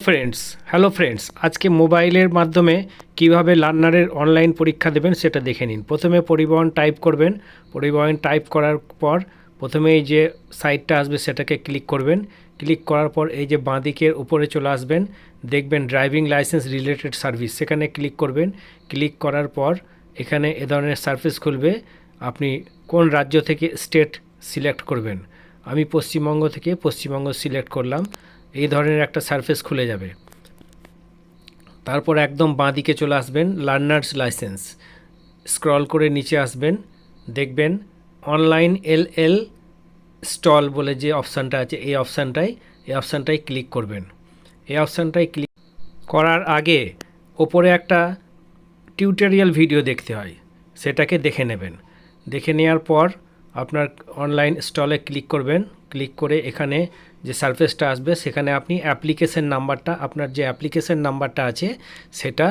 Hello friends, আজকে মোবাইলের মাধ্যমে কিভাবে লার্নারের অনলাইন পরীক্ষা দেবেন সেটা দেখে নিন। প্রথমে পরিবহন টাইপ করবেন। পরিবহন টাইপ করার পর প্রথমে এই যে সাইটটা আসবে সেটাকে ক্লিক করবেন। ক্লিক করার পর এই যে বাঁদিকের উপরে চলে আসবেন, দেখবেন ড্রাইভিং লাইসেন্স রিলেটেড সার্ভিস, সেখানে ক্লিক করবেন। ক্লিক করার পর এখানে এ ধরনের সার্ভিস খুলবে। আপনি কোন রাজ্য থেকে স্টেট সিলেক্ট করবেন। আমি পশ্চিমবঙ্গ থেকে পশ্চিমবঙ্গ সিলেক্ট করলাম। এই ধরনের একটা সারফেস খুলে যাবে। তারপর একদম বাঁদিকে চলে আসবেন, লার্নার্স লাইসেন্স, স্ক্রল করে নিচে আসবেন, দেখবেন অনলাইন এলএল স্টল বলে যে অপশানটা আছে এই অপশানটাই ক্লিক করবেন। এই অপশানটাই ক্লিক করার আগে ওপরে একটা টিউটোরিয়াল ভিডিও দেখতে হয়, সেটাকে দেখে নেবেন। দেখে নেওয়ার পর আপনার অনলাইন স্টলে ক্লিক করবেন। ক্লিক করে এখানে যে সারফেসটা আসবে সেখানে আপনি অ্যাপ্লিকেশন নাম্বারটা, আপনার যে অ্যাপ্লিকেশন নাম্বারটা আছে সেটা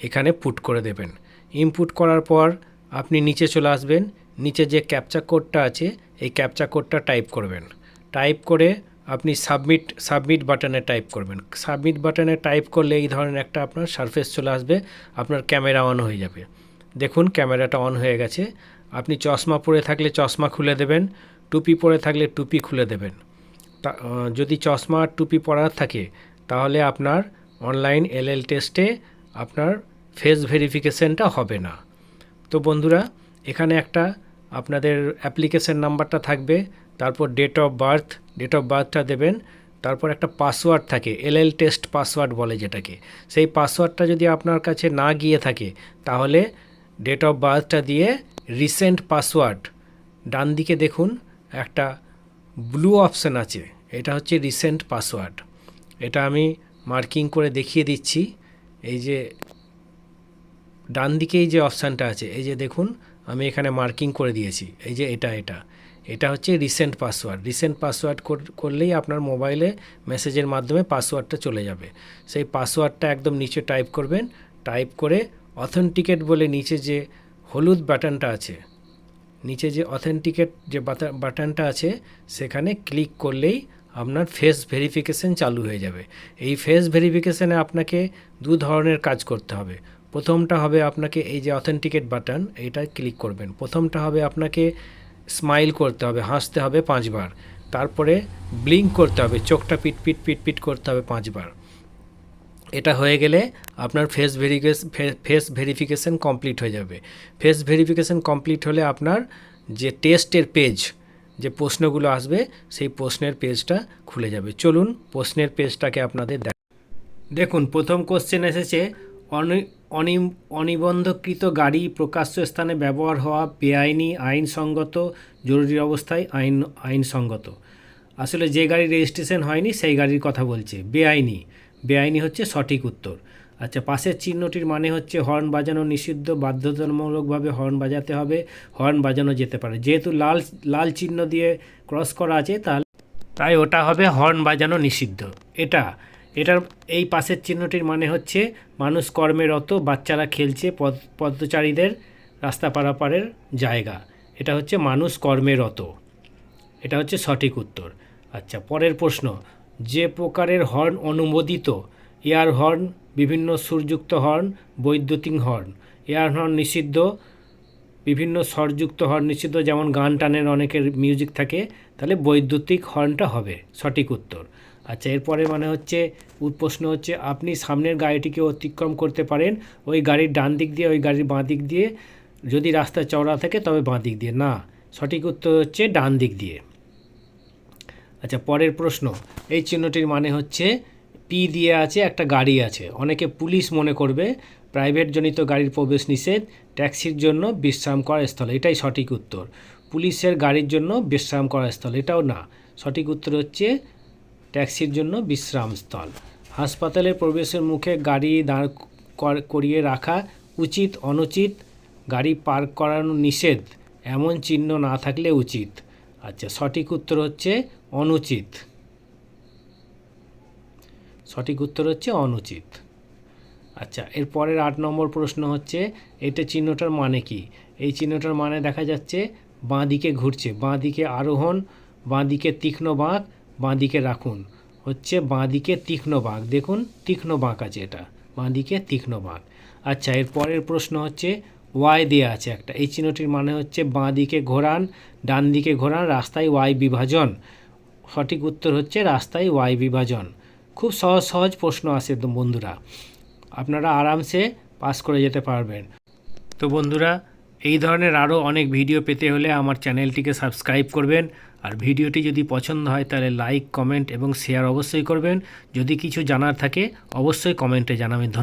এখানে পুট করে দেবেন। ইনপুট করার পর আপনি নিচে চলে আসবেন। নিচে যে ক্যাপচা কোডটা আছে এই ক্যাপচা কোডটা টাইপ করবেন। টাইপ করে আপনি সাবমিট বাটনে টাইপ করবেন। সাবমিট বাটনে টাইপ করলে এই ধরনের একটা আপনার সারফেস চলে আসবে। আপনার ক্যামেরা অন হয়ে যাবে। দেখুন ক্যামেরাটা অন হয়ে গেছে। আপনি চশমা পরে থাকলে চশমা খুলে দেবেন, টুপি পরে থাকলে টুপি খুলে দেবেন। যদি চশমা আর টুপি পরা থাকে তাহলে আপনার অনলাইন এলএল টেস্টে আপনার ফেস ভেরিফিকেশনটা হবে না। তো বন্ধুরা, এখানে একটা আপনাদের অ্যাপ্লিকেশন নাম্বারটা থাকবে, তারপর ডেট অফ বার্থটা দেবেন, তারপর একটা পাসওয়ার্ড থাকে, এলএল টেস্ট পাসওয়ার্ড বলে যেটাকে। সেই পাসওয়ার্ডটা যদি আপনার কাছে না গিয়ে থাকে তাহলে ডেট অফ বার্থটা দিয়ে রিসেন্ট পাসওয়ার্ড, ডান দিকে দেখুন একটা ব্লু অপশান আছে, এটা হচ্ছে রিসেন্ট পাসওয়ার্ড। এটা আমি মার্কিং করে দেখিয়ে দিচ্ছি। এই যে ডান দিকে এই যে অপশানটা আছে, এই যে দেখুন আমি এখানে মার্কিং করে দিয়েছি। এই যে এটা হচ্ছে রিসেন্ট পাসওয়ার্ড করলেই আপনার মোবাইলে মেসেজের মাধ্যমে পাসওয়ার্ডটা চলে যাবে। সেই পাসওয়ার্ডটা একদম নিচে টাইপ করবেন। টাইপ করে অথেন্টিকেট বলে নিচে যে হলুদ বাটনটা আছে, নিচে যে অথেন্টিকেট যে বাটনটা আছে সেখানে ক্লিক করলেই আপনার ফেস ভেরিফিকেশন চালু হয়ে যাবে। এই ফেস ভেরিফিকেশানে আপনাকে দু ধরনের কাজ করতে হবে। প্রথমটা হবে আপনাকে এই যে অথেন্টিকেট বাটন, এইটা ক্লিক করবেন। প্রথমটা হবে আপনাকে স্মাইল করতে হবে, হাসতে হবে 5 বার। তারপরে ব্লিঙ্ক করতে হবে, চোখটা পিট করতে হবে 5 বার। এটা হয়ে গেলে আপনার ফেস ভেরিফিকেশন কমপ্লিট হয়ে যাবে। ফেস ভেরিফিকেশন কমপ্লিট হলে আপনার যে টেস্টের পেজ, যে প্রশ্নগুলো আসবে সেই প্রশ্নের পেজটা খুলে যাবে। চলুন প্রশ্নের পেজটাকে আপনাদের দেখুন। প্রথম কোশ্চেন এসেছে, অনিবন্ধকৃত গাড়ি প্রকাশ্য স্থানে ব্যবহার হওয়া বেআইনি, আইনসঙ্গত, জরুরি অবস্থায় আইনসঙ্গত। আসলে যে গাড়ির রেজিস্ট্রেশন হয়নি সেই গাড়ির কথা বলছে। বেআইনি হচ্ছে সঠিক উত্তর। আচ্ছা, পাশের চিহ্নটির মানে হচ্ছে হর্ন বাজানো নিষিদ্ধ, বাধ্যতামূলকভাবে হর্ন বাজাতে হবে, হর্ন বাজানো যেতে পারে। যেহেতু লাল চিহ্ন দিয়ে ক্রস করা আছে তাই ওটা হবে হর্ন বাজানো নিষিদ্ধ। এটার এই পাশের চিহ্নটির মানে হচ্ছে মানুষ কর্মরত, বাচ্চারা খেলছে, পথচারীদের রাস্তা পারাপারের জায়গা। এটা হচ্ছে মানুষ কর্মরত, এটা হচ্ছে সঠিক উত্তর। আচ্ছা, পরের প্রশ্ন, যে প্রকারের হর্ন অনুমোদিত, এয়ার হর্ন, বিভিন্ন সুরযুক্ত হর্ন, বৈদ্যুতিক হর্ন। এয়ার হর্ন নিষিদ্ধ, বিভিন্ন স্বরযুক্ত হর্ন নিষিদ্ধ, যেমন গান টানের অনেকের মিউজিক থাকে, তাহলে বৈদ্যুতিক হর্নটা হবে সঠিক উত্তর। আচ্ছা, এরপরে মানে হচ্ছে প্রশ্ন হচ্ছে, আপনি সামনের গাড়িটিকে অতিক্রম করতে পারেন ওই গাড়ির ডান দিক দিয়ে, ওই গাড়ির বাঁ দিক দিয়ে, যদি রাস্তা চওড়া থাকে তবে বাঁ দিক দিয়ে, না, সঠিক উত্তর হচ্ছে ডান দিক দিয়ে। আচ্ছা, পরের প্রশ্ন, এই চিহ্নটির মানে হচ্ছে পি দিয়ে আছে, একটা গাড়ি আছে, অনেকে পুলিশ মনে করবে, প্রাইভেট জনিত গাড়ির প্রবেশ নিষেধ, ট্যাক্সির জন্য বিশ্রাম করার স্থল, এটাই সঠিক উত্তর। পুলিশের গাড়ির জন্য বিশ্রাম করার স্থল, এটাও না, সঠিক উত্তর হচ্ছে ট্যাক্সির জন্য বিশ্রামস্থল। হাসপাতালের প্রবেশের মুখে গাড়ি দাঁড় করিয়ে রাখা উচিত, অনুচিত, গাড়ি পার্ক করানো নিষেধ, এমন চিহ্ন না থাকলে উচিত। আচ্ছা, সঠিক উত্তর হচ্ছে অনুচিত, সঠিক উত্তর হচ্ছে অনুচিত। আচ্ছা, এর পরের 8 নম্বর প্রশ্ন হচ্ছে, এটা চিহ্নটার মানে কি? এই চিহ্নটার মানে দেখা যাচ্ছে বাঁ দিকে ঘুরছে, বাঁ দিকে আরোহণ, বাঁ দিকে তীক্ষ্ণ বাঁক, বাঁ দিকে রাখুন হচ্ছে বাঁদিকে তীক্ষ্ণ বাঁক। দেখুন তীক্ষ্ণ বাঁক আছে, এটা বাঁদিকে তীক্ষ্ণ বাঁক। আচ্ছা, এর পরের প্রশ্ন হচ্ছে ওয়াই দেওয়া আছে একটা, এই চিহ্নটির মানে হচ্ছে বাঁদিকে ঘোরান, ডান দিকে ঘোরান, রাস্তায় ওয়াই বিভাজন। সঠিক উত্তর হচ্ছে রাস্তায় ওয়াই বিভাজন। খুব সহজ সহজ প্রশ্ন আসে তো বন্ধুরা, আপনারা আরামসে পাস করে যেতে পারবেন। তো বন্ধুরা, এই ধরনের আরও অনেক ভিডিও পেতে হলে আমার চ্যানেলটিকে সাবস্ক্রাইব করবেন। আর ভিডিওটি যদি পছন্দ হয় তাহলে লাইক, কমেন্ট এবং শেয়ার অবশ্যই করবেন। যদি কিছু জানার থাকে অবশ্যই কমেন্টে জানাবেন। ধন্যবাদ।